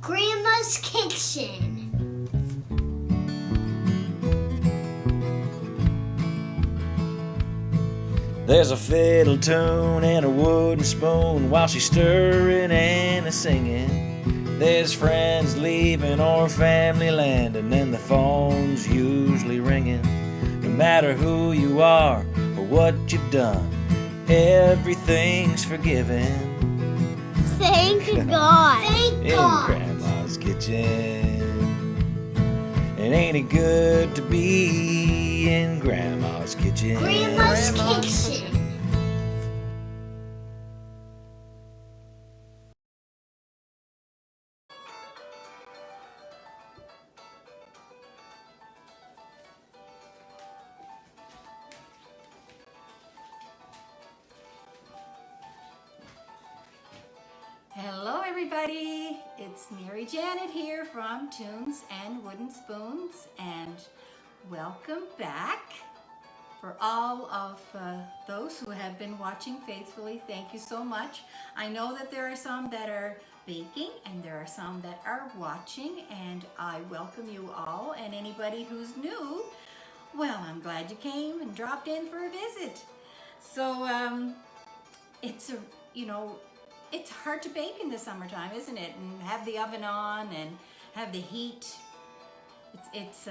Grandma's Kitchen. There's a fiddle tune and a wooden spoon while she's stirring and a-singing. There's friends leaving or family landing, and the phone's usually ringing. No matter who you are or what you've done, everything's forgiven. Thank God. Thank In God. Grandma's kitchen. And ain't it good to be in Grandma's kitchen? Grandma's Kitchen. Hello everybody, it's Mary Janet here from Tunes and Wooden Spoons, and welcome back. For all of those who have been watching faithfully, thank you so much. I know that there are some that are baking and there are some that are watching, and I welcome you all, and anybody who's new, well, I'm glad you came and dropped in for a visit. So it's hard to bake in the summertime, isn't it? And have the oven on and have the heat. It's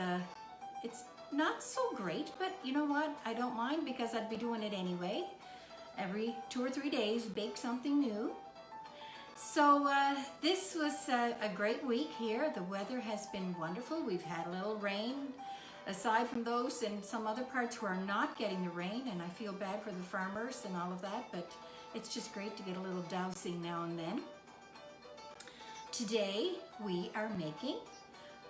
not so great, but you know what? I don't mind because I'd be doing it anyway. Every 2 or 3 days, bake something new. So this was a great week here. The weather has been wonderful. We've had a little rain. Aside from those, in some other parts who are not getting the rain, and I feel bad for the farmers and all of that, but it's just great to get a little dousing now and then. Today we are making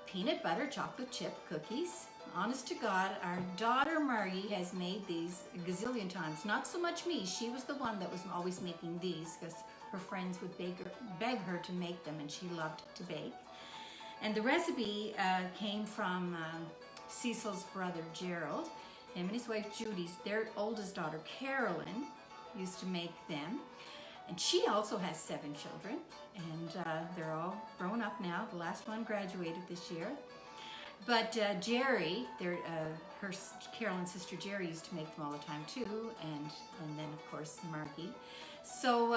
peanut butter chocolate chip cookies. Honest to God, our daughter Margie has made these a gazillion times. Not so much me. She was the one that was always making these because her friends would beg her to make them, and she loved to bake. And the recipe came from Cecil's brother Gerald. Him and his wife Judy's, their oldest daughter Carolyn used to make them. And she also has 7 children, and they're all grown up now. The last one graduated this year. But Jerry, her Carolyn's sister Jerry used to make them all the time too, and then of course Margie. So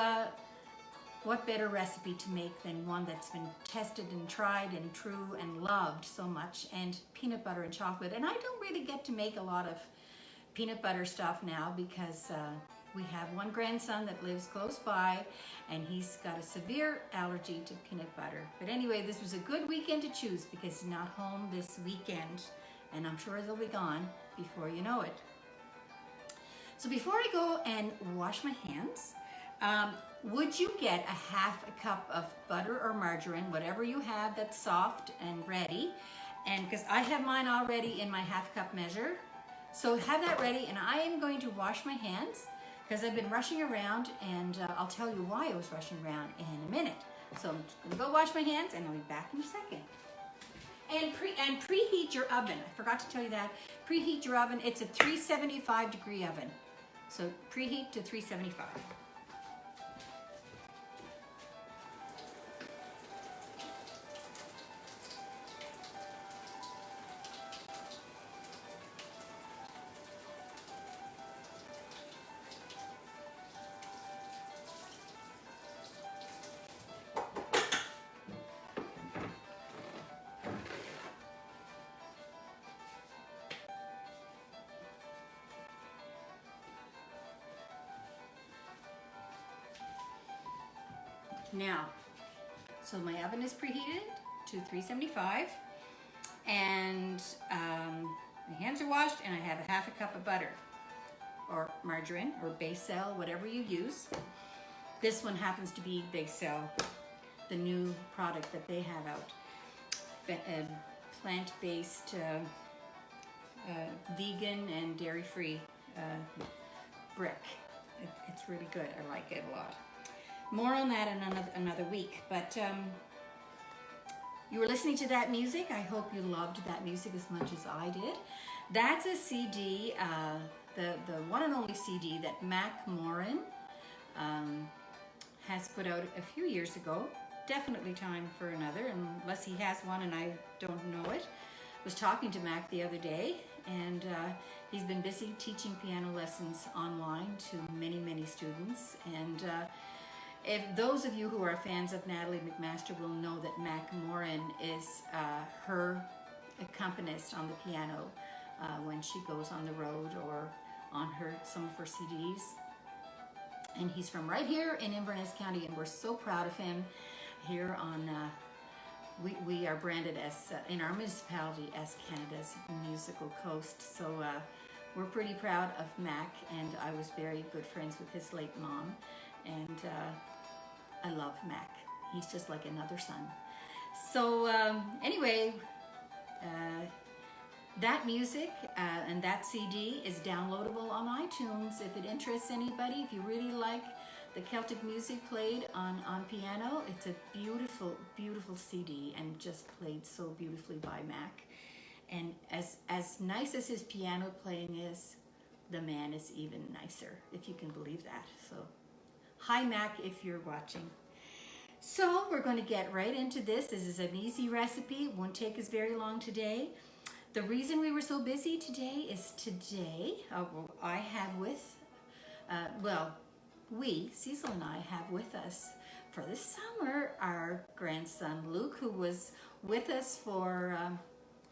what better recipe to make than one that's been tested and tried and true and loved so much, and peanut butter and chocolate. And I don't really get to make a lot of peanut butter stuff now because we have one grandson that lives close by, and he's got a severe allergy to peanut butter. But anyway, this was a good weekend to choose because he's not home this weekend, and I'm sure they'll be gone before you know it. So before I go and wash my hands, would you get a half a cup of butter or margarine, whatever you have that's soft and ready? And because I have mine already in my half cup measure, so have that ready, and I am going to wash my hands because I've been rushing around, and I'll tell you why I was rushing around in a minute. So I'm gonna go wash my hands, and I'll be back in a second. And preheat your oven. I forgot to tell you that. Preheat your oven. It's a 375 degree oven. So preheat to 375. Now, so my oven is preheated to 375, and my hands are washed, and I have a half a cup of butter or margarine or Baicel, whatever you use. This one happens to be Baicel, the new product that they have out, plant-based, vegan and dairy-free brick. It's really good. I like it a lot. More on that in another week, but you were listening to that music. I hope you loved that music as much as I did. That's a CD, the one and only CD that Mac Morin has put out a few years ago. definitely time for another, unless he has one and I don't know it. Was talking to Mac the other day, and he's been busy teaching piano lessons online to many students. And if those of you who are fans of Natalie McMaster will know that Mac Morin is her accompanist on the piano when she goes on the road or on some of her CDs. And he's from right here in Inverness County, and we're so proud of him here on we are branded as in our municipality as Canada's musical coast. So we're pretty proud of Mac, and I was very good friends with his late mom, and I love Mac. He's just like another son. So anyway, that music and that CD is downloadable on iTunes if it interests anybody. If you really like the Celtic music played on piano, it's a beautiful CD and just played so beautifully by Mac. And as nice as his piano playing is, the man is even nicer, if you can believe that. So hi Mac, if you're watching. So we're going to get right into this. This is an easy recipe. It won't take us very long today. The reason we were so busy today is I have with, Cecil and I have with us for the summer our grandson Luke, who was with us for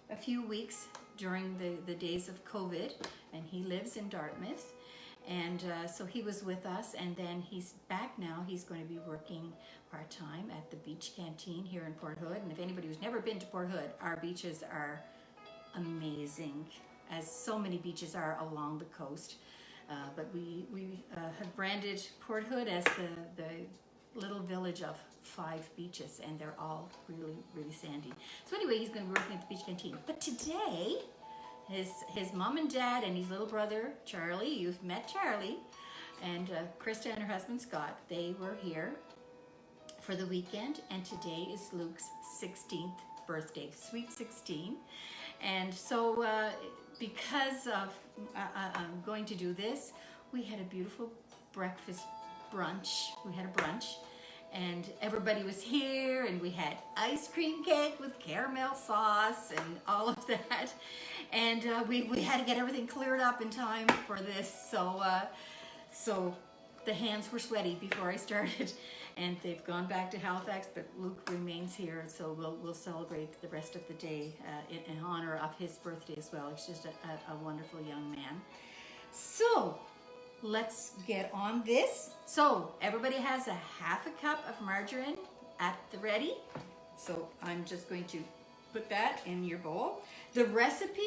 a few weeks during the days of COVID, and he lives in Dartmouth. And so he was with us, and then he's back now. He's going to be working part-time at the beach canteen here in Port Hood. And if anybody who's never been to Port Hood, our beaches are amazing, as so many beaches are along the coast. But we have branded Port Hood as the little village of 5 beaches, and they're all really sandy. So anyway, he's going to be working at the beach canteen. But today, his mom and dad and his little brother Charlie, you've met Charlie, and Krista and her husband Scott, they were here for the weekend, and today is Luke's 16th birthday, sweet 16. And so because of I'm going to do this, we had a beautiful brunch. We had a brunch, and everybody was here, and we had ice cream cake with caramel sauce and all of that. And we had to get everything cleared up in time for this. So the hands were sweaty before I started, and they've gone back to Halifax, but Luke remains here, so we'll celebrate the rest of the day in honor of his birthday as well. He's just a wonderful young man. So let's get on this. So everybody has a half a cup of margarine at the ready. So I'm just going to put that in your bowl. The recipe,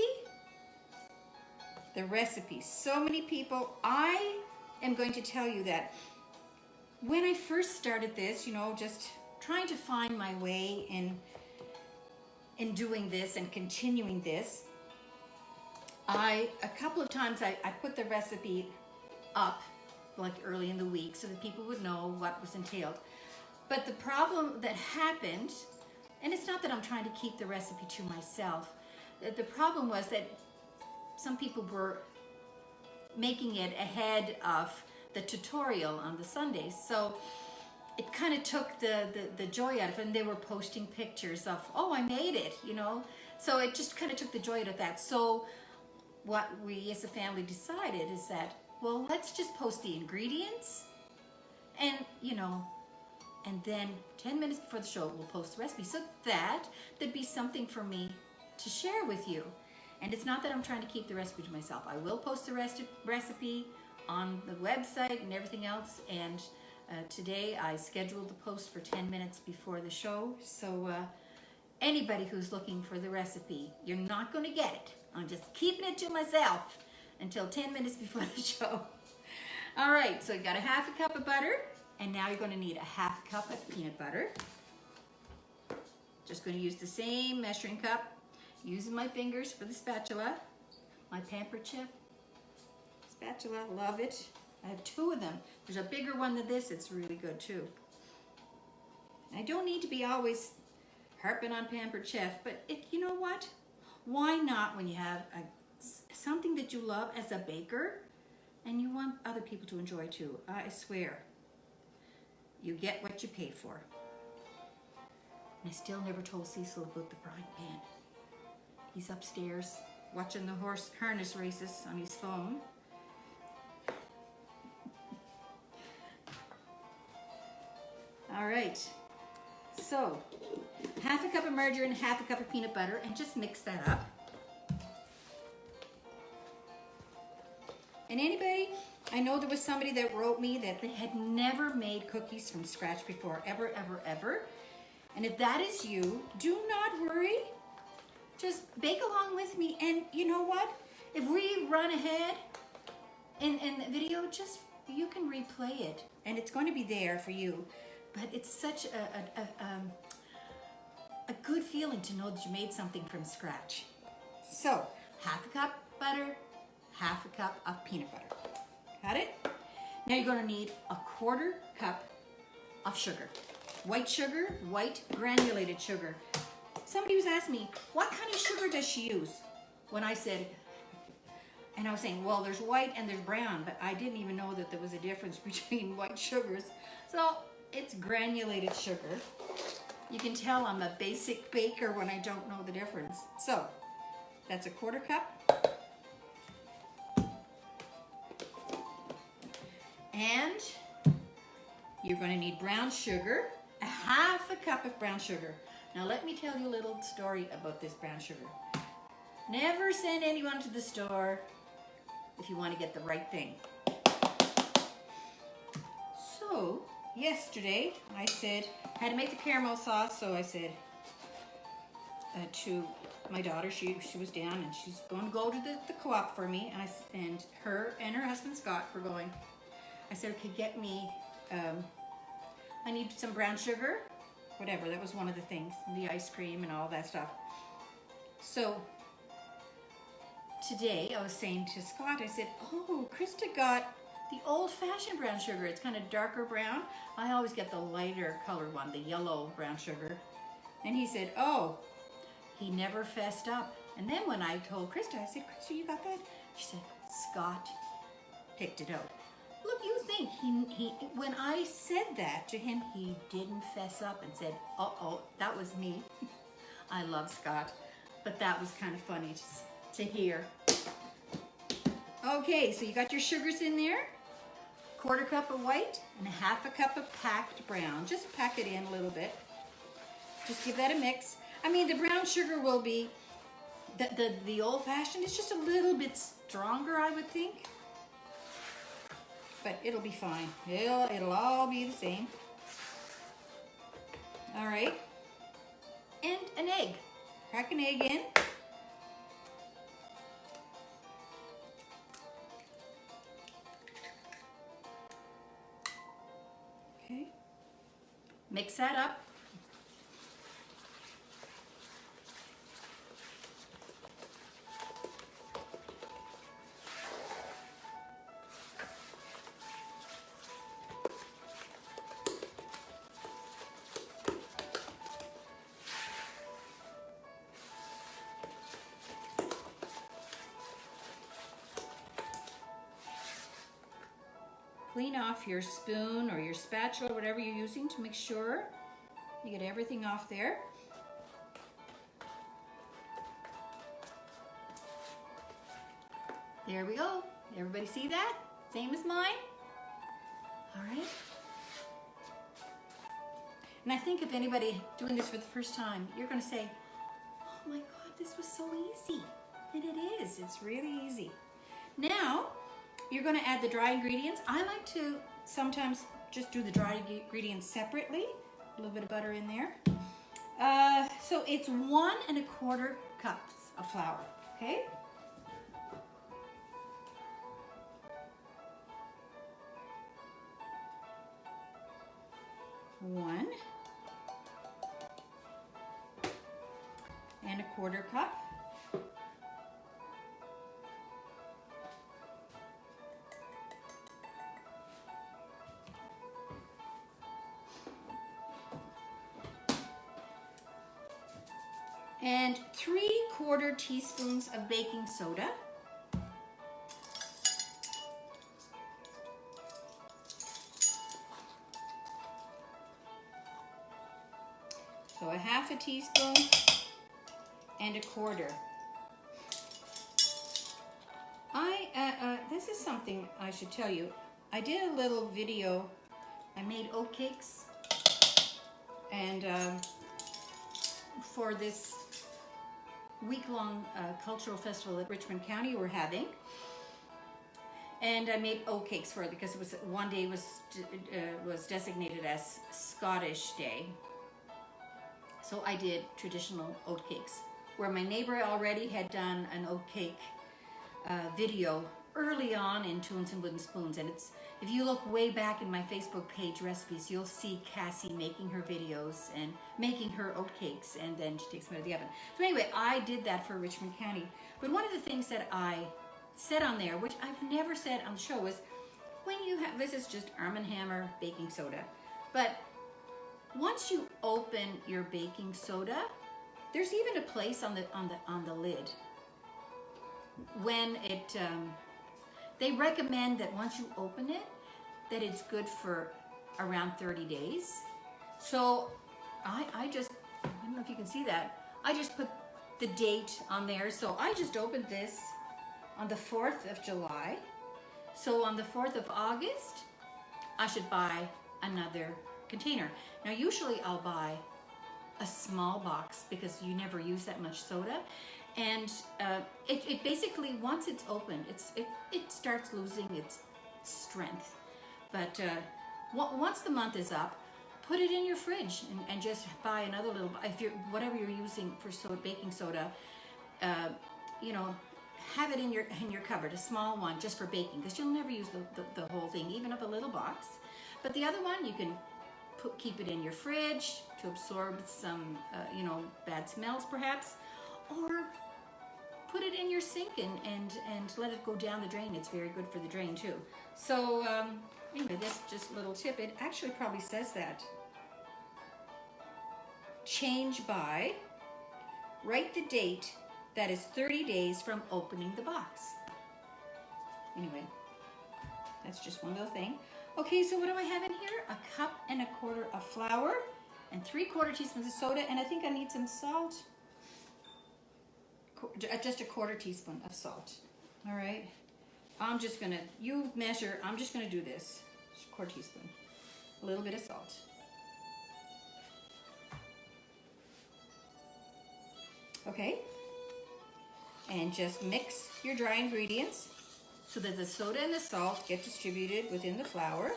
so many people, I am going to tell you that when I first started this, just trying to find my way in doing this and continuing this, a couple of times I put the recipe up like early in the week so that people would know what was entailed. But the problem that happened, and it's not that I'm trying to keep the recipe to myself, the problem was that some people were making it ahead of the tutorial on the Sundays, so it kind of took the joy out of it, and they were posting pictures of, oh, I made it, so it just kind of took the joy out of that. So what we as a family decided is that, well, let's just post the ingredients, and and then 10 minutes before the show we'll post the recipe, so that there'd be something for me to share with you. And it's not that I'm trying to keep the recipe to myself. I will post the recipe on the website and everything else, and today I scheduled the post for 10 minutes before the show, so anybody who's looking for the recipe, you're not going to get it. I'm just keeping it to myself until 10 minutes before the show. All right, so you got a half a cup of butter, and now you're going to need a half cup of peanut butter. Just going to use the same measuring cup, using my fingers for the spatula, my Pampered Chef spatula, love it. I have 2 of them. There's a bigger one than this, it's really good too. I don't need to be always harping on Pampered Chef, but you know what? Why not when you have something that you love as a baker and you want other people to enjoy too? I swear, you get what you pay for. And I still never told Cecil about the frying pan. He's upstairs watching the horse harness races on his phone. All right, so half a cup of margarine, half a cup of peanut butter, and just mix that up. And anybody, I know there was somebody that wrote me that they had never made cookies from scratch before, ever, ever, ever. And if that is you, do not worry. Just bake along with me. And you know what? If we run ahead in the video, just you can replay it. And it's going to be there for you. But it's such a good feeling to know that you made something from scratch. So, half a cup butter, half a cup of peanut butter. Got it? Now you're going to need a 1/4 cup of sugar. White sugar, white granulated sugar. Somebody was asking me, what kind of sugar does she use? When I said, and I was saying, well, there's white and there's brown, but I didn't even know that there was a difference between white sugars. So it's granulated sugar. You can tell I'm a basic baker when I don't know the difference. So that's a 1/4 cup. And you're going to need brown sugar, a half a cup of brown sugar. Now let me tell you a little story about this brown sugar. Never send anyone to the store if you want to get the right thing. So yesterday I said, I had to make the caramel sauce, so I said to my daughter, she was down and she's going to go to the co-op for me, and her and her husband Scott were going. I said, okay, get me, I need some brown sugar, whatever, that was one of the things, the ice cream and all that stuff. So today I was saying to Scott, I said, oh, Krista got the old-fashioned brown sugar. It's kind of darker brown. I always get the lighter colored one, the yellow brown sugar. And he said, oh, he never fessed up. And then when I told Krista, I said, Krista, you got that? She said, Scott picked it out. Look, you think he when I said that to him, he didn't fess up and said, uh-oh, that was me. I love Scott, but that was kind of funny to hear. Okay, so you got your sugars in there, 1/4 cup of white and half a cup of packed brown. Just pack it in a little bit. Just give that a mix. I mean, the brown sugar will be, the old-fashioned is just a little bit stronger, I would think. But it'll be fine. It'll all be the same. All right. And an egg. Crack an egg in. Okay. Mix that up. Clean off your spoon or your spatula, whatever you're using, to make sure you get everything off there. There we go. Everybody see that? Same as mine? All right. And I think if anybody doing this for the first time, you're going to say, oh my God, this was so easy. And it is. It's really easy. Now, you're going to add the dry ingredients. I like to sometimes just do the dry ingredients separately. A little bit of butter in there. So it's 1 1/4 cups of flour, okay? One and 1/4 cup. And 3/4 teaspoons of baking soda. So a 1/2 teaspoon, and 1/4. This is something I should tell you. I did a little video. I made oatcakes, and for this week-long cultural festival that Richmond County we're having, and I made oatcakes for it because it was one day was designated as Scottish Day. So I did traditional oatcakes, where my neighbor already had done an oatcake video early on in Tunes and Wooden Spoons, and it's, if you look way back in my Facebook page recipes, you'll see Cassie making her videos and making her oatcakes, and then she takes them out of the oven. So anyway, I did that for Richmond County. But one of the things that I said on there, which I've never said on the show, is when you have, this is just Arm & Hammer baking soda, but once you open your baking soda, there's even a place on the lid when it they recommend that once you open it, that it's good for around 30 days. So I don't know if you can see that, I just put the date on there. So I just opened this on the 4th of July. So on the 4th of August, I should buy another container. Now usually I'll buy a small box because you never use that much soda. And it basically, once it's open, it starts losing its strength. But once the month is up, put it in your fridge and just buy another little, if you're, whatever you're using for baking soda, you know, have it in your cupboard, a small one just for baking, because you'll never use the whole thing, even of a little box. But the other one, you can keep it in your fridge to absorb some, you know, bad smells perhaps, or put it in your sink and let it go down the drain. It's very good for the drain too. So anyway, this just a little tip. It actually probably says that. Change by, write the date that is 30 days from opening the box. Anyway, that's just one little thing. Okay, so what do I have in here? 1 1/4 cups of flour and 3/4 teaspoons of soda, and I think I need some salt. Just 1/4 teaspoon of salt. All right, I'm just gonna, you measure, I'm just gonna do this. Just 1/4 teaspoon, a little bit of salt. Okay, and just mix your dry ingredients so that the soda and the salt get distributed within the flour.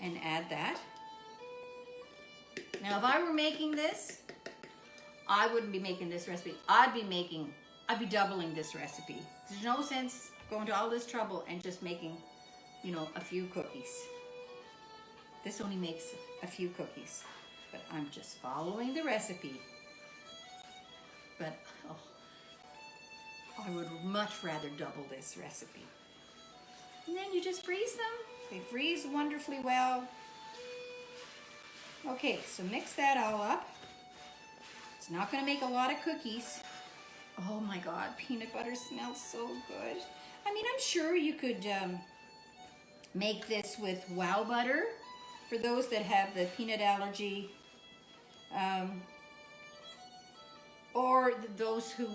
And add that. Now, if I were making this, I wouldn't be making this recipe. I'd be doubling this recipe. There's no sense going to all this trouble and just making, you know, a few cookies. This only makes a few cookies, but I'm just following the recipe. But oh, I would much rather double this recipe. And then you just freeze them. They freeze wonderfully well. Okay, so mix that all up. It's not going to make a lot of cookies. Oh my God, peanut butter smells so good. I mean, I'm sure you could make this with wow butter for those that have the peanut allergy, or those who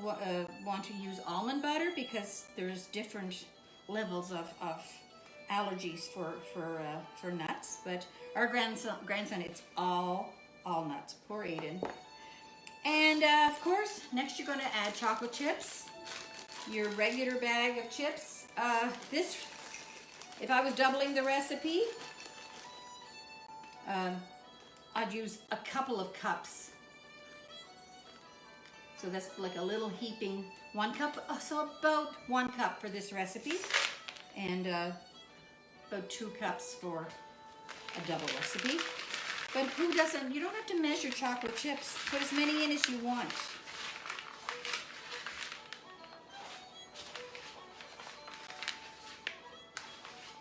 want to use almond butter, because there's different levels of allergies for nuts. But our grandson, it's all nuts. Poor Aiden. And of course, next you're going to add chocolate chips, your regular bag of chips. This, if I was doubling the recipe, I'd use a couple of cups. So that's like a little heaping, 1 cup, so about 1 cup for this recipe, and about 2 cups for a double recipe. But who doesn't, you don't have to measure chocolate chips. Put as many in as you want.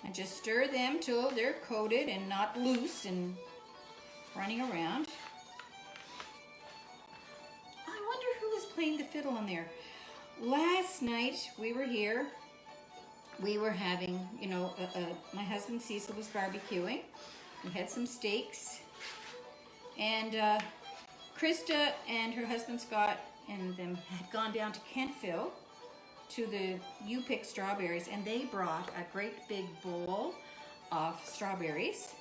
And just stir them till they're coated and not loose and running around. I wonder who was playing the fiddle in there. Last night we were here we were having, you know, my husband Cecil was barbecuing. We had some steaks, and Krista and her husband Scott and them had gone down to Kentville to the You Pick strawberries, and they brought a great big bowl of strawberries.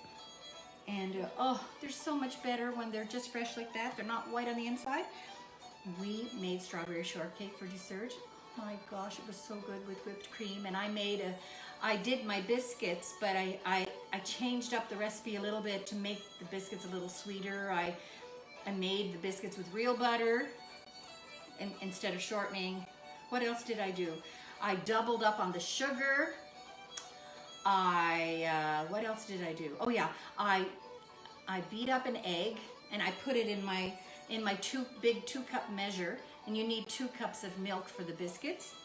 And oh, they're so much better when they're just fresh like that. They're not white on the inside. We made strawberry shortcake for dessert. Oh my gosh, it was so good with whipped cream. And I did my biscuits, but I changed up the recipe a little bit to make the biscuits a little sweeter. I made the biscuits with real butter instead of shortening. What else did I do? I doubled up on the sugar. What else did I do? Oh yeah, I beat up an egg and I put it in my big 2-cup measure, and you need 2 cups of milk for the biscuits.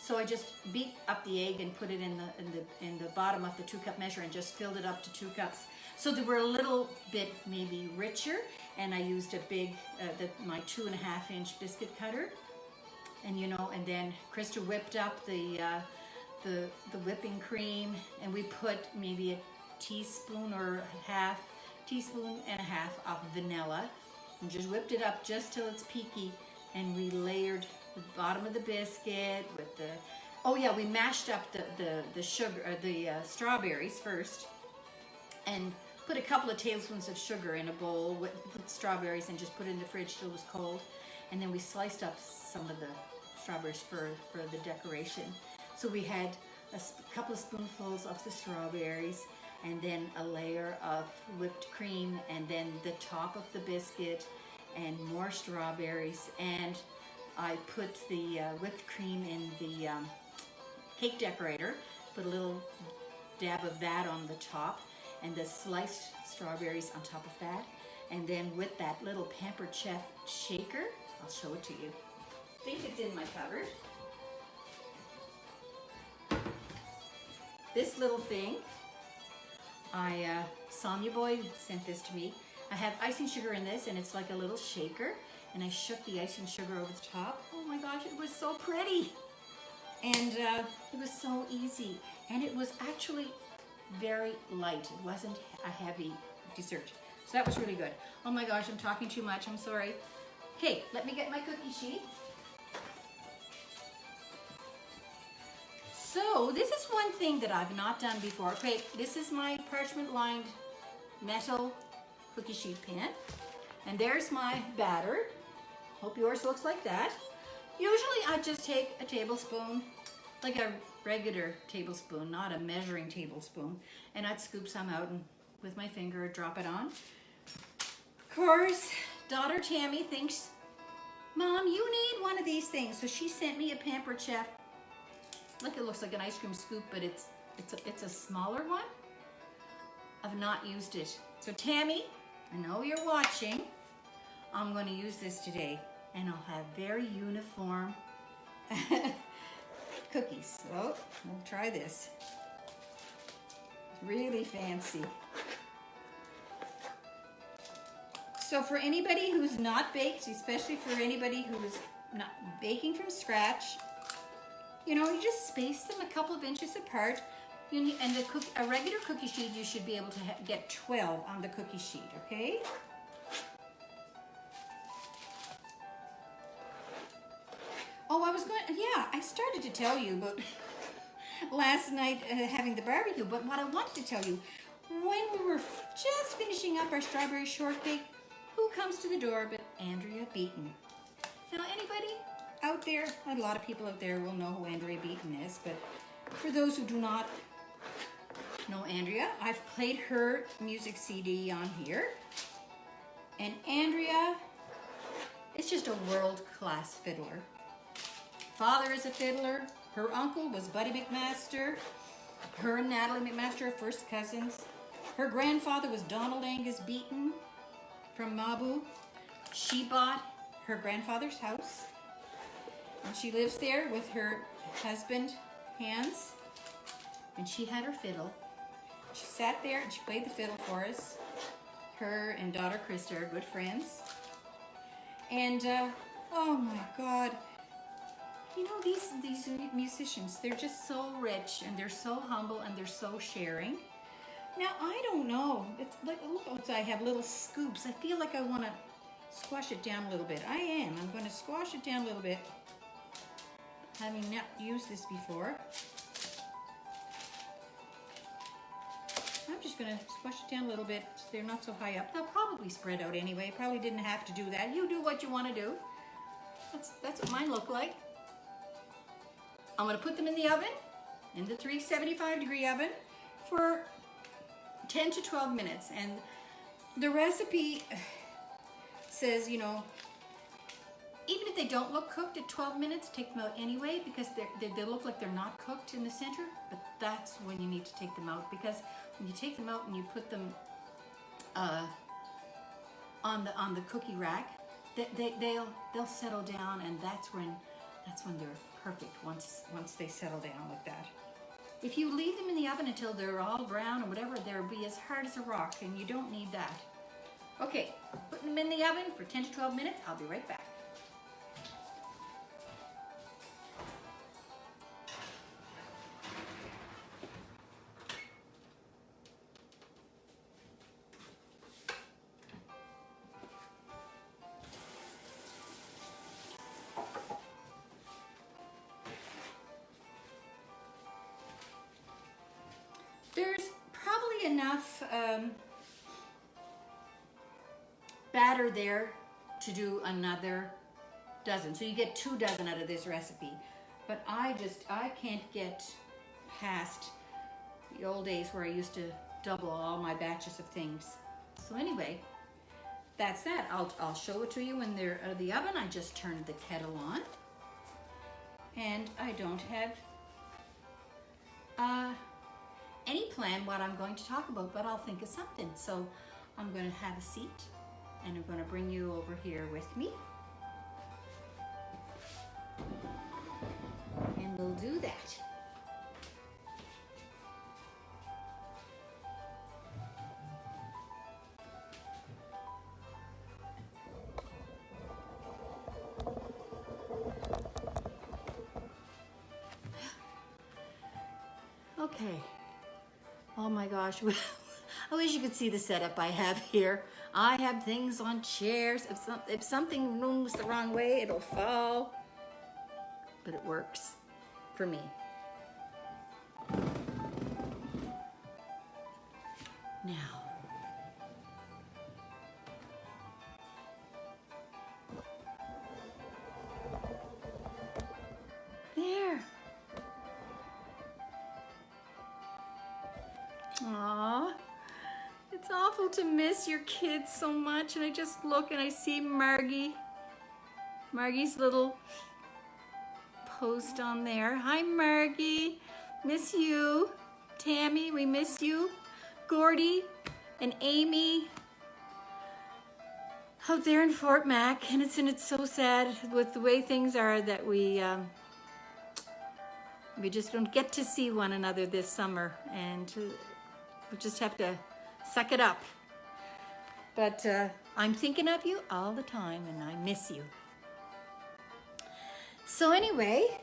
So I just beat up the egg and put it in the bottom of the 2-cup measure and just filled it up to 2 cups. So they were a little bit maybe richer, and I used a big my 2.5-inch biscuit cutter, and you know, and then Krista whipped up the whipping cream, and we put maybe a teaspoon or teaspoon and a half of vanilla, and just whipped it up just till it's peaky, and we layered the bottom of the biscuit with the, oh yeah, we mashed up the sugar, or the strawberries first, and put a couple of tablespoons of sugar in a bowl with strawberries, and just put it in the fridge till it was cold, and then we sliced up some of the strawberries for the decoration. So we had a couple of spoonfuls of the strawberries, and then a layer of whipped cream, and then the top of the biscuit, and more strawberries. And I put the whipped cream in the cake decorator, put a little dab of that on the top, and the sliced strawberries on top of that. And then with that little Pampered Chef shaker, I'll show it to you. I think it's in my cupboard. This little thing, Sonia Boy sent this to me. I have icing sugar in this, and it's like a little shaker, and I shook the icing sugar over the top. Oh my gosh, it was so pretty. And it was so easy. And it was actually very light. It wasn't a heavy dessert. So that was really good. Oh my gosh, I'm talking too much, I'm sorry. Okay, let me get my cookie sheet. So this is one thing that I've not done before. Okay, this is my parchment lined metal cookie sheet pan. And there's my batter. Hope yours looks like that. Usually I just take a tablespoon, like a regular tablespoon, not a measuring tablespoon, and I'd scoop some out and with my finger drop it on. Of course, daughter Tammy thinks, Mom, you need one of these things. So she sent me a Pampered Chef. Look, it looks like an ice cream scoop, but it's a smaller one. I've not used it. So Tammy, I know you're watching. I'm going to use this today, and I'll have very uniform cookies. So we'll try this. Really fancy. So for anybody who's not baked, especially for anybody who's not baking from scratch, you know, you just space them a couple of inches apart. And a regular cookie sheet, you should be able to get 12 on the cookie sheet, okay? Oh, I started to tell you about last night having the barbecue, but what I wanted to tell you, when we were just finishing up our strawberry shortcake, who comes to the door but Andrea Beaton? Now, anybody out there, a lot of people out there will know who Andrea Beaton is, but for those who do not know Andrea, I've played her music CD on here, and Andrea is just a world-class fiddler. Father is a fiddler. Her uncle was Buddy McMaster. Her and Natalie McMaster are first cousins. Her grandfather was Donald Angus Beaton from Mabu. She bought her grandfather's house, and she lives there with her husband, Hans, and she had her fiddle. She sat there and she played the fiddle for us. Her and daughter Krista are good friends. And, oh my God, You know, these musicians, they're just so rich and they're so humble and they're so sharing. Now, I don't know. It's like, look, I have little scoops. I feel like I want to squash it down a little bit. I am. I'm going to squash it down a little bit. Having not used this before. I'm just going to squash it down a little bit so they're not so high up. They'll probably spread out anyway. Probably didn't have to do that. You do what you want to do. That's what mine look like. I'm going to put them in the oven, in the 375-degree oven, for 10 to 12 minutes. And the recipe says, you know, even if they don't look cooked at 12 minutes, take them out anyway, because they look like they're not cooked in the center. But that's when you need to take them out, because when you take them out and you put them on the cookie rack, they'll settle down, and that's when they're perfect, once they settle down like that. If you leave them in the oven until they're all brown or whatever, they'll be as hard as a rock, and you don't need that. Okay, putting them in the oven for 10 to 12 minutes. I'll be right back. There's probably enough batter there to do another dozen. So you get 2 dozen out of this recipe. But I can't get past the old days where I used to double all my batches of things. So anyway, that's that. I'll show it to you when they're out of the oven. I just turned the kettle on. And I don't have any plan what I'm going to talk about, but I'll think of something. So I'm going to have a seat, and I'm going to bring you over here with me. And we'll do that. Okay. Oh my gosh. I wish you could see the setup I have here. I have things on chairs. If something moves the wrong way, it'll fall. But it works for me. Now, there. Aw, it's awful to miss your kids so much, and I just look and I see Margie's little post on there. Hi Margie, miss you. Tammy, we miss you. Gordy and Amy out there in Fort Mac, and it's so sad with the way things are that we just don't get to see one another this summer, and we just have to suck it up. But I'm thinking of you all the time, and I miss you. So anyway,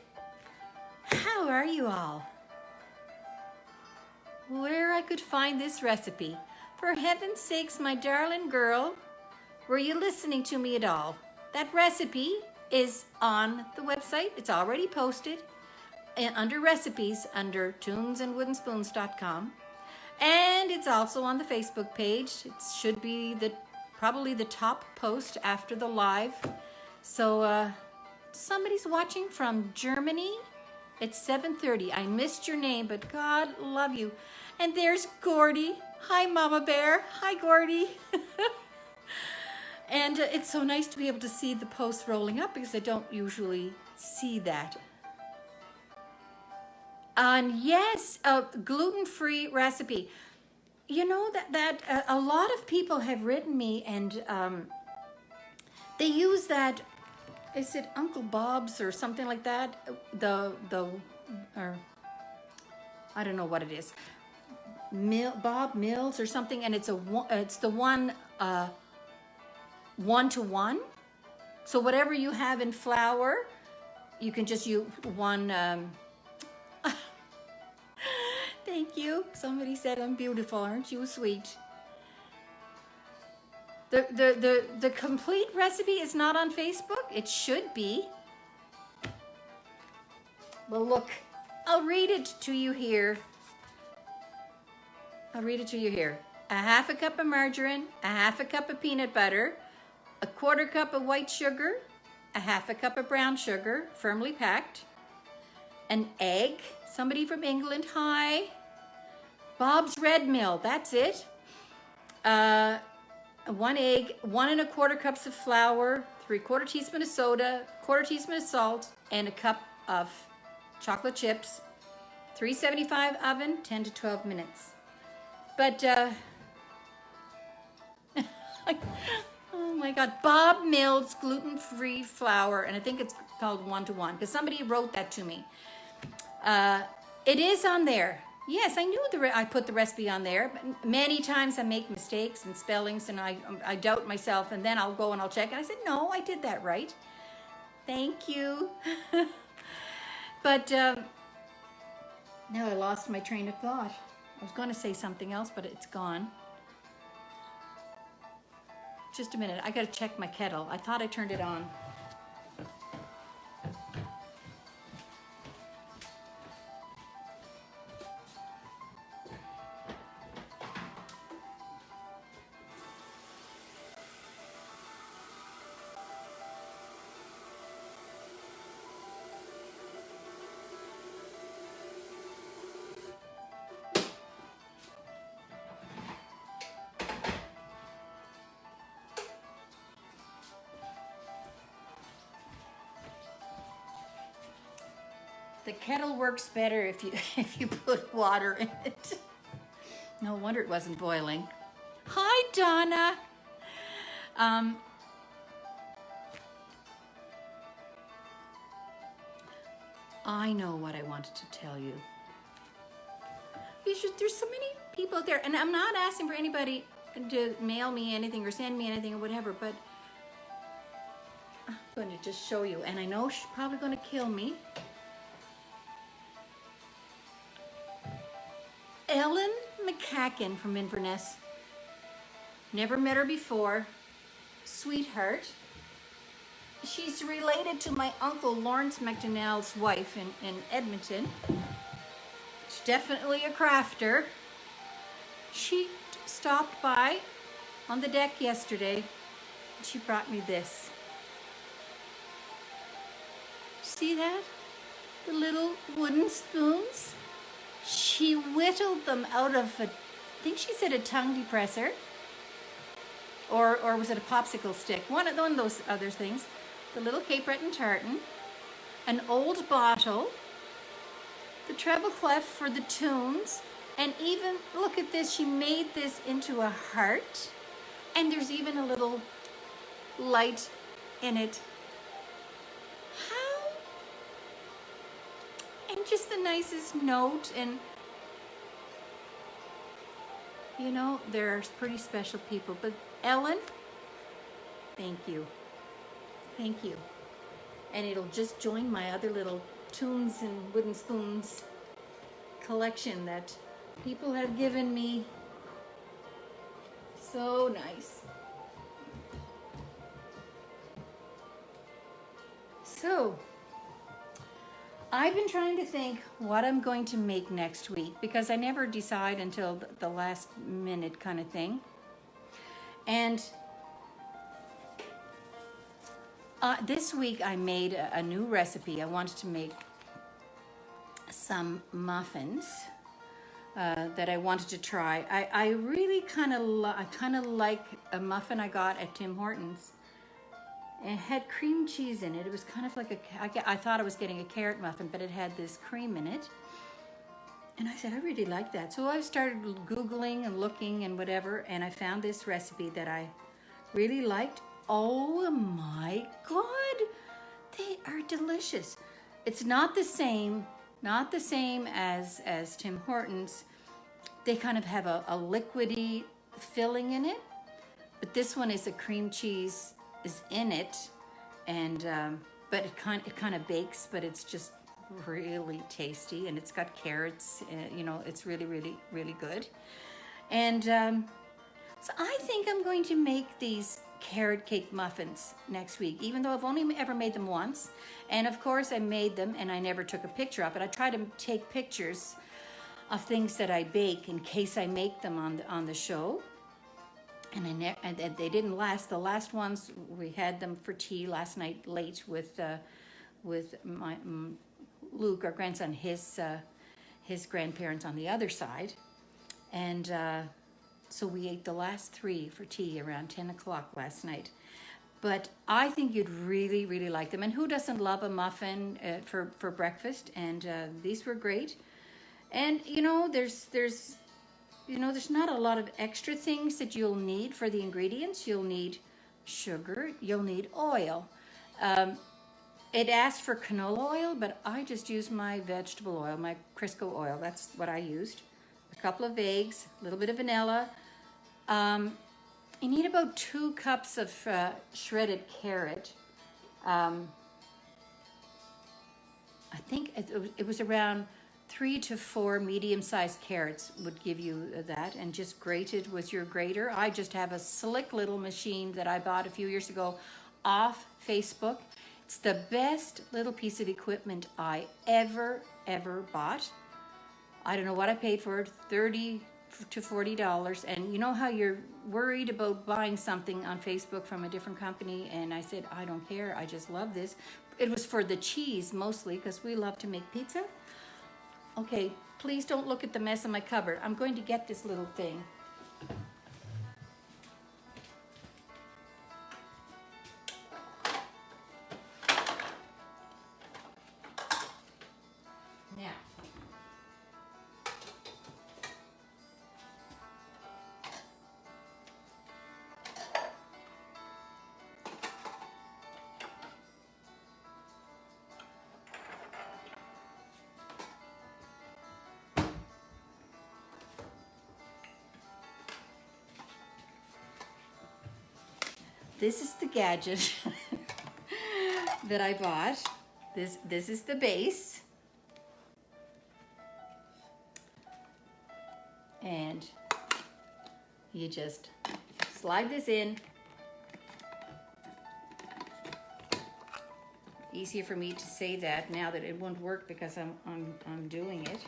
how are you all? Where I could find this recipe. For heaven's sakes, my darling girl, were you listening to me at all? That recipe is on the website. It's already posted under recipes under tunesandwoodenspoons.com. And it's also on the Facebook page. It should be probably the top post after the live. So somebody's watching from Germany. It's 7:30. I missed your name, but God love you. And there's Gordy. Hi, Mama Bear. Hi, Gordy. And it's so nice to be able to see the posts rolling up, because I don't usually see that. And yes, a gluten-free recipe. You know that a lot of people have written me, and they use that. Is it Uncle Bob's or something like that? Or I don't know what it is. Bob Mills or something, and it's the one 1-to-1. So whatever you have in flour, you can just use one. Thank you. Somebody said I'm beautiful. Aren't you sweet? The complete recipe is not on Facebook. It should be. Well, look, I'll read it to you here. I'll read it to you here. A half a cup of margarine, a half a cup of peanut butter, a quarter cup of white sugar, a half a cup of brown sugar, firmly packed, an egg, somebody from England, hi. Bob's Red Mill, that's it. 1 egg, 1 1/4 cups of flour, 3/4 teaspoon of soda, 1/4 teaspoon of salt, and a cup of chocolate chips. 375 oven, 10 to 12 minutes. But, oh my God, Bob Mills gluten-free flour, and I think it's called 1-to-1, because somebody wrote that to me. It is on there. Yes, I knew I put the recipe on there, but many times I make mistakes and spellings, and I doubt myself, and then I'll go and I'll check, and I said, no, I did that right. Thank you. But now I lost my train of thought. I was going to say something else, but it's gone. Just a minute, I got to check my kettle. I thought I turned it on. The kettle works better if you put water in it. No wonder it wasn't boiling. Hi, Donna. I know what I wanted to tell you. There's so many people out there, and I'm not asking for anybody to mail me anything or send me anything or whatever, but I'm going to just show you, and I know she's probably going to kill me. Ellen McCacken from Inverness. Never met her before. Sweetheart. She's related to my uncle Lawrence McDonnell's wife in Edmonton. She's definitely a crafter. She stopped by on the deck yesterday and she brought me this. See that? The little wooden spoons. She whittled them out of I think she said a tongue depressor, or was it a popsicle stick? One of those other things. The little Cape Breton tartan, an old bottle, the treble clef for the tunes, and even, look at this, she made this into a heart, and there's even a little light in it. How? And just the nicest note, and you know, they're pretty special people. But Ellen, thank you. Thank you. And it'll just join my other little tunes and wooden spoons collection that people have given me. So nice. So, I've been trying to think what I'm going to make next week because I never decide until the last minute kind of thing. And this week I made a new recipe. I wanted to make some muffins that I wanted to try. I really kind of like a muffin I got at Tim Hortons. It had cream cheese in it. It was kind of like I thought I was getting a carrot muffin, but it had this cream in it. And I said, I really like that. So I started Googling and looking and whatever, and I found this recipe that I really liked. Oh my God, they are delicious. It's not the same as Tim Hortons. They kind of have a liquidy filling in it, but this one is a cream cheese is in it, and but it kind of bakes, but it's just really tasty, and it's got carrots. You know, it's really, really, really good. And so I think I'm going to make these carrot cake muffins next week, even though I've only ever made them once. And of course I made them and I never took a picture of it. I try to take pictures of things that I bake in case I make them on the show. And they didn't last. The last ones, we had them for tea last night late with my Luke, our grandson, his grandparents on the other side. And so we ate the last 3 for tea around 10 o'clock last night. But I think you'd really, really like them. And who doesn't love a muffin for breakfast? And these were great. And you know, there's not a lot of extra things that you'll need for the ingredients. You'll need sugar, you'll need oil. It asked for canola oil, but I just used my vegetable oil, my Crisco oil. That's what I used. A couple of eggs, a little bit of vanilla. You need about 2 cups of shredded carrot. I think it was around 3 to 4 medium-sized carrots would give you that, and just grate it with your grater. I just have a slick little machine that I bought a few years ago off Facebook. It's the best little piece of equipment I ever bought. I don't know what I paid for it, $30 to $40. And you know how you're worried about buying something on Facebook from a different company? And I said, I don't care, I just love this. It was for the cheese mostly, because we love to make pizza. Okay, please don't look at the mess in my cupboard. I'm going to get this little thing. Now, this is the gadget that I bought. This is the base. And you just slide this in. Easier for me to say that now that it won't work because I'm doing it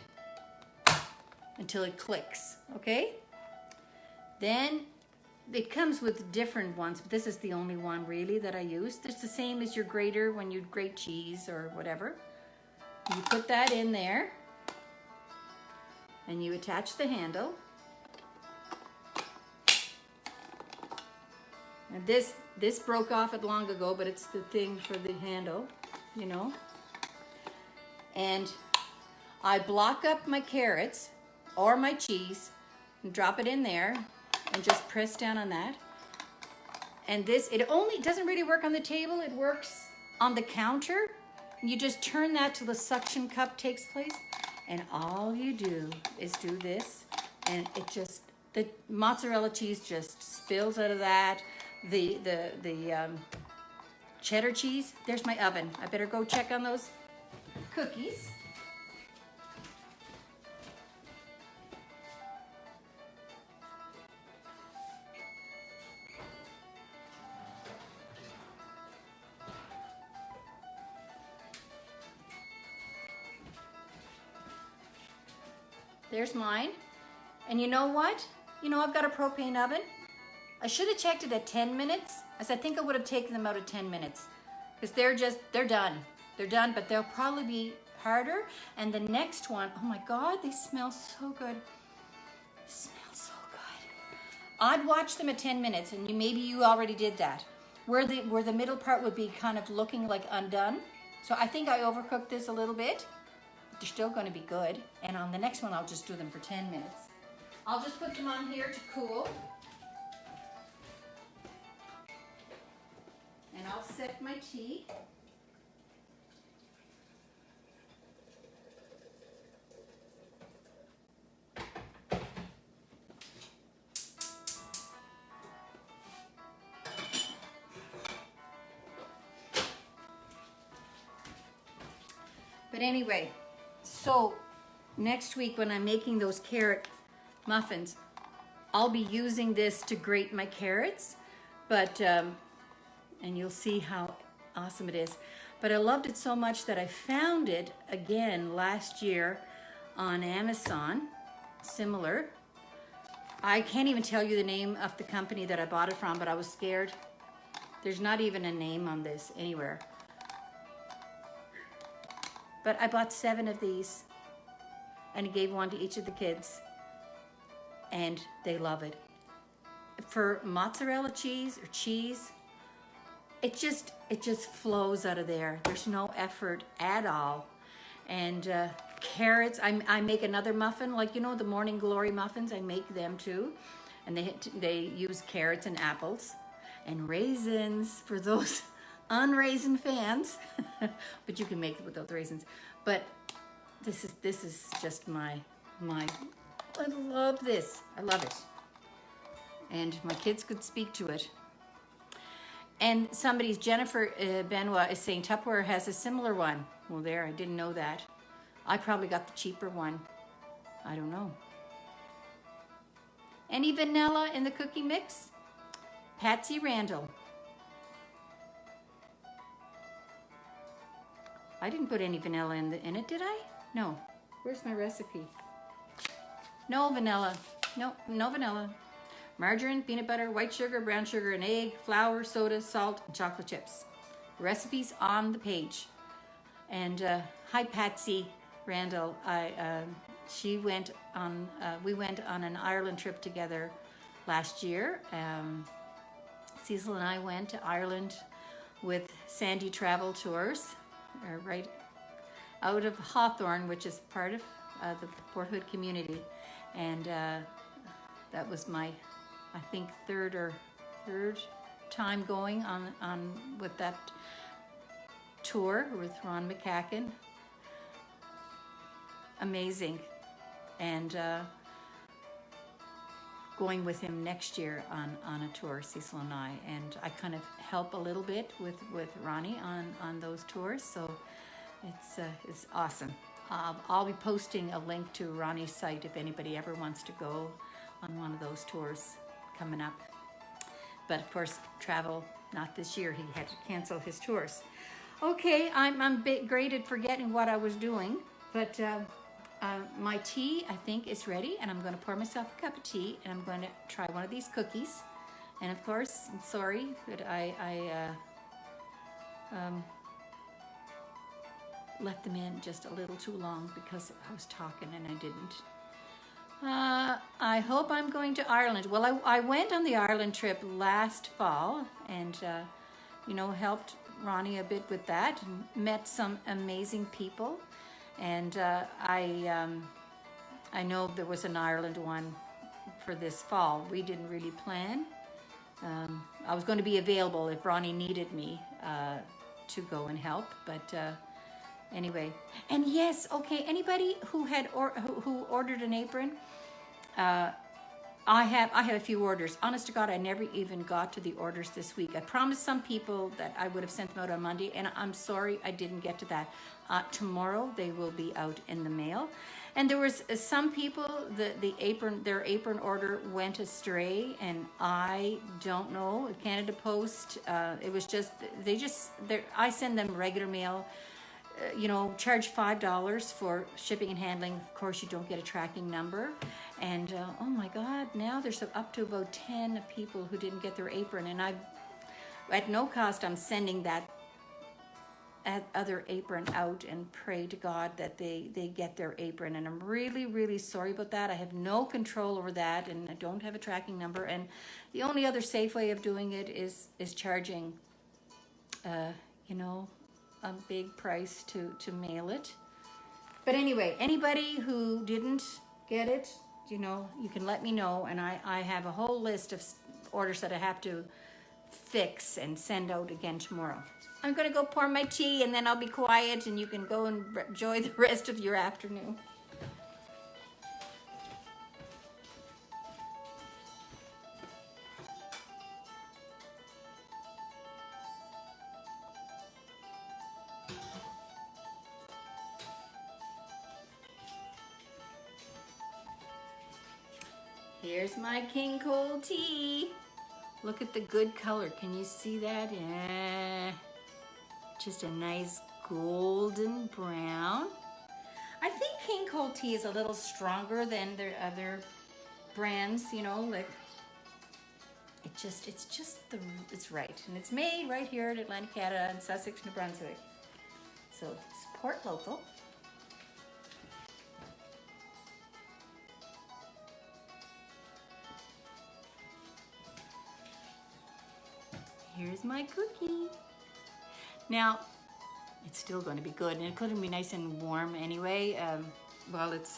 until it clicks, okay? Then it comes with different ones, but this is the only one really that I use. It's the same as your grater when you grate cheese or whatever. You put that in there and you attach the handle. And this broke off it long ago, but it's the thing for the handle, you know. And I block up my carrots or my cheese and drop it in there and just press down on that. And it only doesn't really work on the table, it works on the counter. You just turn that till the suction cup takes place, and all you do is do this, and the mozzarella cheese just spills out of that. The cheddar cheese, there's my oven. I better go check on those cookies. There's mine. And you know what? You know, I've got a propane oven. I should have checked it at 10 minutes, as I think I would have taken them out at 10 minutes. Because they're done. They're done, but they'll probably be harder. And the next one, oh my God, they smell so good. They smell so good. I'd watch them at 10 minutes, and maybe you already did that. Where the middle part would be kind of looking like undone. So I think I overcooked this a little bit. They're still going to be good. And on the next one, I'll just do them for 10 minutes. I'll just put them on here to cool. And I'll set my tea. But anyway, so next week when I'm making those carrot muffins, I'll be using this to grate my carrots, but and you'll see how awesome it is. But I loved it so much that I found it again last year on Amazon, similar. I can't even tell you the name of the company that I bought it from, but I was scared. There's not even a name on this anywhere. But I bought 7 of these and I gave one to each of the kids and they love it. For mozzarella cheese or cheese, it just flows out of there. There's no effort at all. And carrots, I make another muffin, like, you know, the Morning Glory muffins, I make them too. And they use carrots and apples and raisins for those unraisin fans. But you can make it without the raisins. But this is just my, I love this. I love it. And my kids could speak to it. And Jennifer Benoit is saying Tupperware has a similar one. Well, there, I didn't know that. I probably got the cheaper one. I don't know. Any vanilla in the cookie mix? Patsy Randall. I didn't put any vanilla in it, did I? No. Where's my recipe? No vanilla. No vanilla. Margarine, peanut butter, white sugar, brown sugar, an egg, flour, soda, salt, and chocolate chips. Recipes on the page. And hi, Patsy Randall. We went on an Ireland trip together last year. Cecil and I went to Ireland with Sandy Travel Tours, right out of Hawthorne, which is part of the Port Hood community. And that was my, I think, third time going on with that tour with Ron McCacken. Amazing. And going with him next year on a tour, Cecil and I. And I kind of help a little bit with Ronnie on those tours. So it's awesome. I'll be posting a link to Ronnie's site if anybody ever wants to go on one of those tours coming up. But of course, travel, not this year. He had to cancel his tours. Okay, I'm a bit great at forgetting what I was doing, but my tea, I think, is ready, and I'm going to pour myself a cup of tea, and I'm going to try one of these cookies. And of course, I'm sorry that I left them in just a little too long because I was talking and I didn't. I hope I'm going to Ireland. Well, I went on the Ireland trip last fall and, helped Ronnie a bit with that and met some amazing people. And I know there was an Ireland one for this fall. We didn't really plan. I was going to be available if Ronnie needed me to go and help, but anyway. And yes, okay, anybody who had who ordered an apron, I have a few orders. Honest to God, I never even got to the orders this week. I promised some people that I would have sent them out on Monday, and I'm sorry I didn't get to that. Tomorrow they will be out in the mail. And there was some people, their apron order went astray, and I don't know. Canada Post, it was just, I send them regular mail. Charge $5 for shipping and handling. Of course, you don't get a tracking number. And oh my God, now there's up to about 10 people who didn't get their apron. And at no cost, I'm sending that other apron out and pray to God that they get their apron. And I'm really, really sorry about that. I have no control over that, and I don't have a tracking number. And the only other safe way of doing it is charging, a big price to mail it. But anyway, anybody who didn't get it, you can let me know, and I have a whole list of orders that I have to fix and send out again tomorrow. I'm gonna go pour my tea and then I'll be quiet and you can go and enjoy the rest of your afternoon. Here's my king cold tea. Look at the good color. Can you see that? Yeah. Just a nice golden brown. I think king cold tea is a little stronger than their other brands, you know, like it's right. And it's made right here in Atlantic Canada in Sussex, New Brunswick. So support local. Here's my cookie. Now, it's still going to be good, and it's going to be nice and warm anyway. Well, it's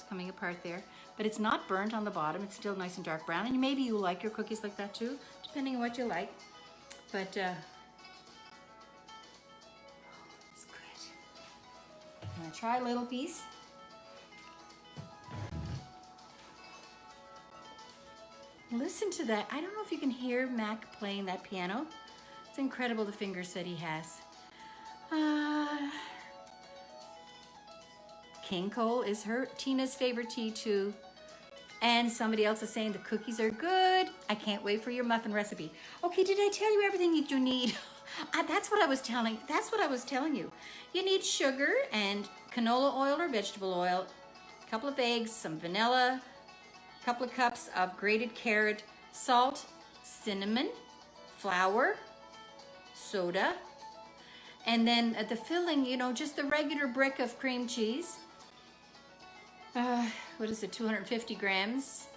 coming apart there, but it's not burnt on the bottom. It's still nice and dark brown, and maybe you like your cookies like that too, depending on what you like. But it's good. I'm gonna try a little piece. Listen to that. I don't know if you can hear Mac playing that piano. It's incredible the fingers that he has. King Cole is Tina's favorite tea too. And somebody else is saying the cookies are good. I can't wait for your muffin recipe. Okay, did I tell you everything that you need? That's what I was telling you. You need sugar and canola oil or vegetable oil, a couple of eggs, some vanilla, a couple of cups of grated carrot, salt, cinnamon, flour, soda, and then the filling, you know, just the regular brick of cream cheese. What is it, 250 grams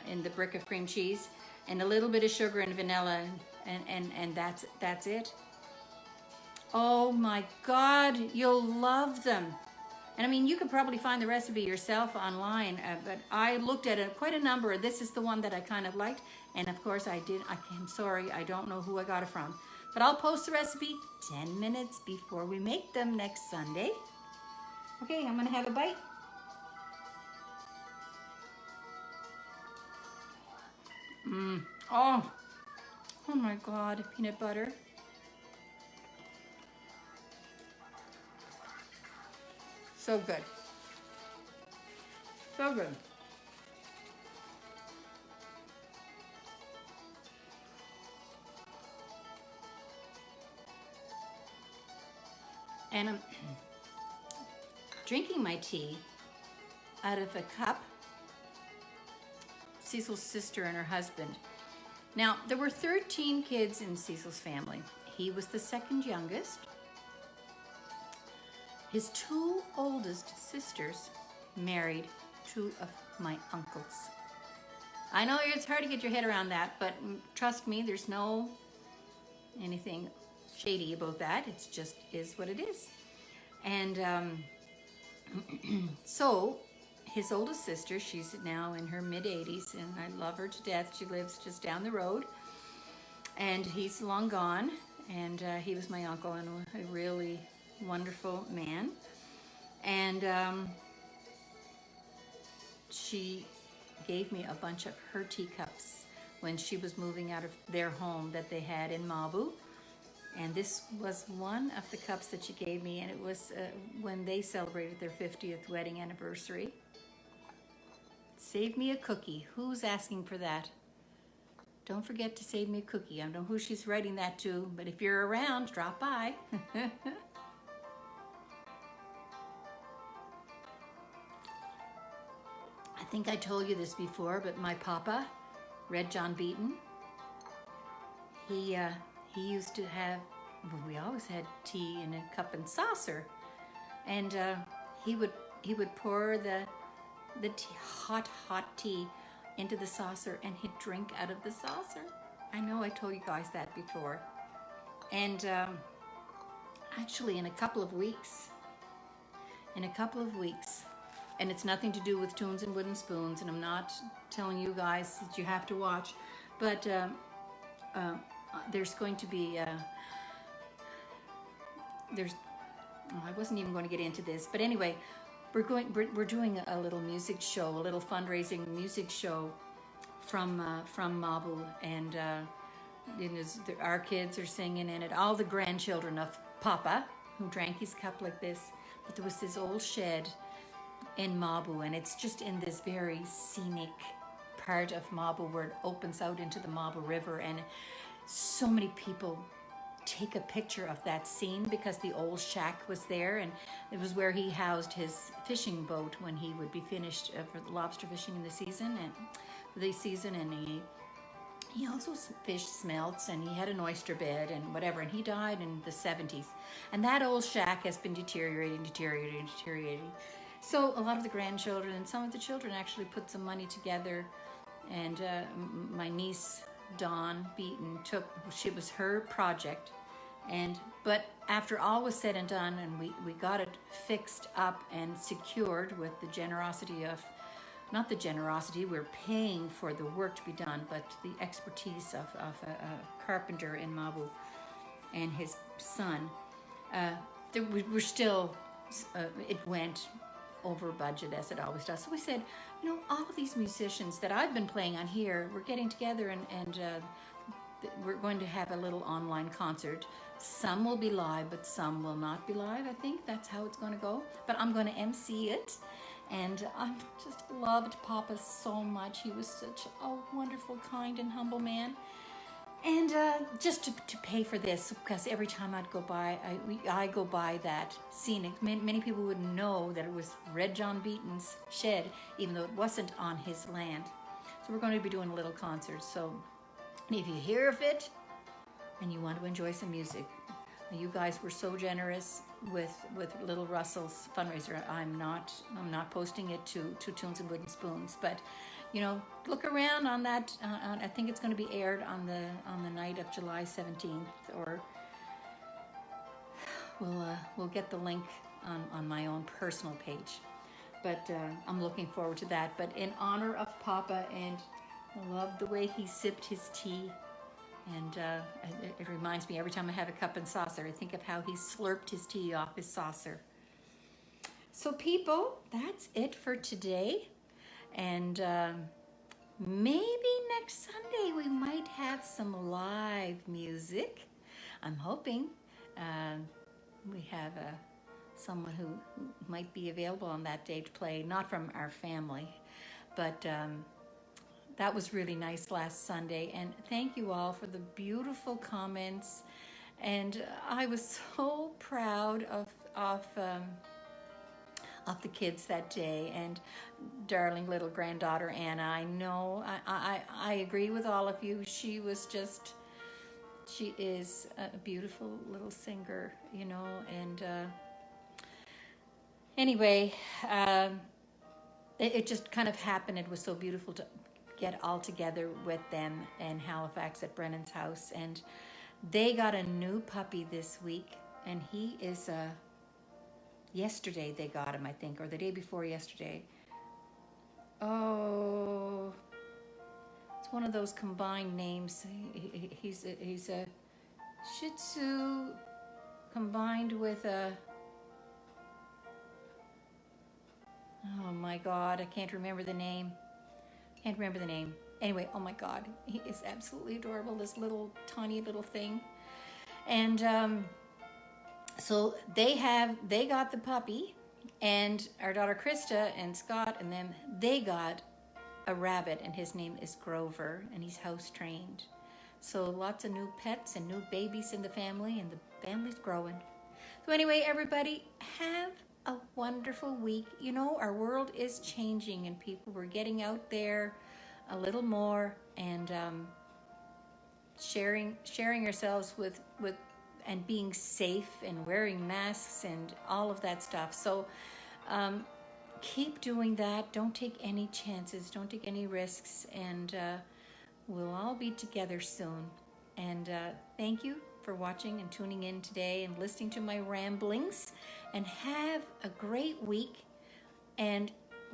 in the brick of cream cheese, and a little bit of sugar and vanilla, and that's it. Oh my God, you'll love them. And I mean, you could probably find the recipe yourself online, but I looked at quite a number. This is the one that I kind of liked, and of course I'm sorry, I don't know who I got it from. But I'll post the recipe 10 minutes before we make them next Sunday. Okay, I'm gonna have a bite. Oh my God, peanut butter. So good. So good. And I'm drinking my tea out of a cup. Cecil's sister and her husband. Now, there were 13 kids in Cecil's family. He was the second youngest. His two oldest sisters married two of my uncles. I know it's hard to get your head around that, but trust me, there's no anything shady about that. It just is what it is. And so his oldest sister, she's now in her mid-80s, and I love her to death. She lives just down the road, and he's long gone, and he was my uncle and a really wonderful man. And she gave me a bunch of her teacups when she was moving out of their home that they had in Mabu. And this was one of the cups that she gave me, and it was when they celebrated their 50th wedding anniversary. Save me a cookie. Who's asking for that? Don't forget to save me a cookie. I don't know who she's writing that to, but if you're around, drop by. I think I told you this before, but my papa, Red John Beaton, he used to have, well, we always had tea in a cup and saucer, and he would pour the tea, hot tea into the saucer, and he'd drink out of the saucer. I know I told you guys that before. And actually in a couple of weeks, and it's nothing to do with Tunes and Wooden Spoons, and I'm not telling you guys that you have to watch, but there's going to be, I wasn't even going to get into this, but anyway, we're doing a little music show, a little fundraising music show from Mabu, and our kids are singing in it. All the grandchildren of Papa, who drank his cup like this. But there was this old shed in Mabu, and it's just in this very scenic part of Mabo where it opens out into the Mabo River, and so many people take a picture of that scene because the old shack was there, and it was where he housed his fishing boat when he would be finished for the lobster fishing in the season, and he also fished smelts, and he had an oyster bed and whatever, and he died in the 70s. And that old shack has been deteriorating. So a lot of the grandchildren and some of the children actually put some money together, and my niece Dawn Beaton it was her project, but after all was said and done, and we got it fixed up and secured with the generosity of, not the generosity, we're paying for the work to be done, but the expertise of a carpenter in Mabo and his son. We're still, it went over budget as it always does. So we said, all of these musicians that I've been playing on here, we're getting together and we're going to have a little online concert. Some will be live, but some will not be live. I think that's how it's going to go. But I'm going to MC it. And I just loved Papa so much. He was such a wonderful, kind, and humble man. And just to pay for this, because every time I'd go by, I go by that scenic. Many people wouldn't know that it was Red John Beaton's shed, even though it wasn't on his land. So we're going to be doing a little concert. So if you hear of it and you want to enjoy some music, you guys were so generous with Little Russell's fundraiser. I'm not posting it to Tunes and Wooden Spoons, but look around on that. I think it's going to be aired on the night of July 17th, or we'll get the link on my own personal page. But I'm looking forward to that. But in honor of Papa, and I love the way he sipped his tea. And it reminds me every time I have a cup and saucer, I think of how he slurped his tea off his saucer. So people, that's it for today. And maybe next Sunday we might have some live music. I'm hoping we have someone who might be available on that day to play, not from our family, but that was really nice last Sunday, and thank you all for the beautiful comments. And I was so proud of the kids that day, and darling little granddaughter Anna. I know I agree with all of you. She is a beautiful little singer, and anyway, it just kind of happened. It was so beautiful to get all together with them in Halifax at Brennan's house, and they got a new puppy this week, and he is yesterday they got him, I think, or the day before yesterday. Oh, it's one of those combined names. He's a Shih Tzu combined with a, oh my God, I can't remember the name. Anyway, oh my God, he is absolutely adorable, this little tiny little thing. And so they got the puppy, and our daughter Krista and Scott and them, they got a rabbit, and his name is Grover, and he's house trained. So lots of new pets and new babies in the family, and the family's growing. So anyway, everybody, have a wonderful week. Our world is changing, and people were getting out there a little more, and sharing yourselves with and being safe and wearing masks and all of that stuff. So keep doing that. Don't take any chances. Don't take any risks, and we'll all be together soon. And thank you for watching and tuning in today and listening to my ramblings, and have a great week, and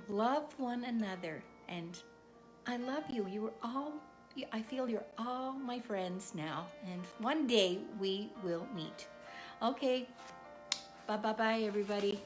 love one another. And I love you. I feel you're all my friends now, and one day we will meet. Okay, bye everybody.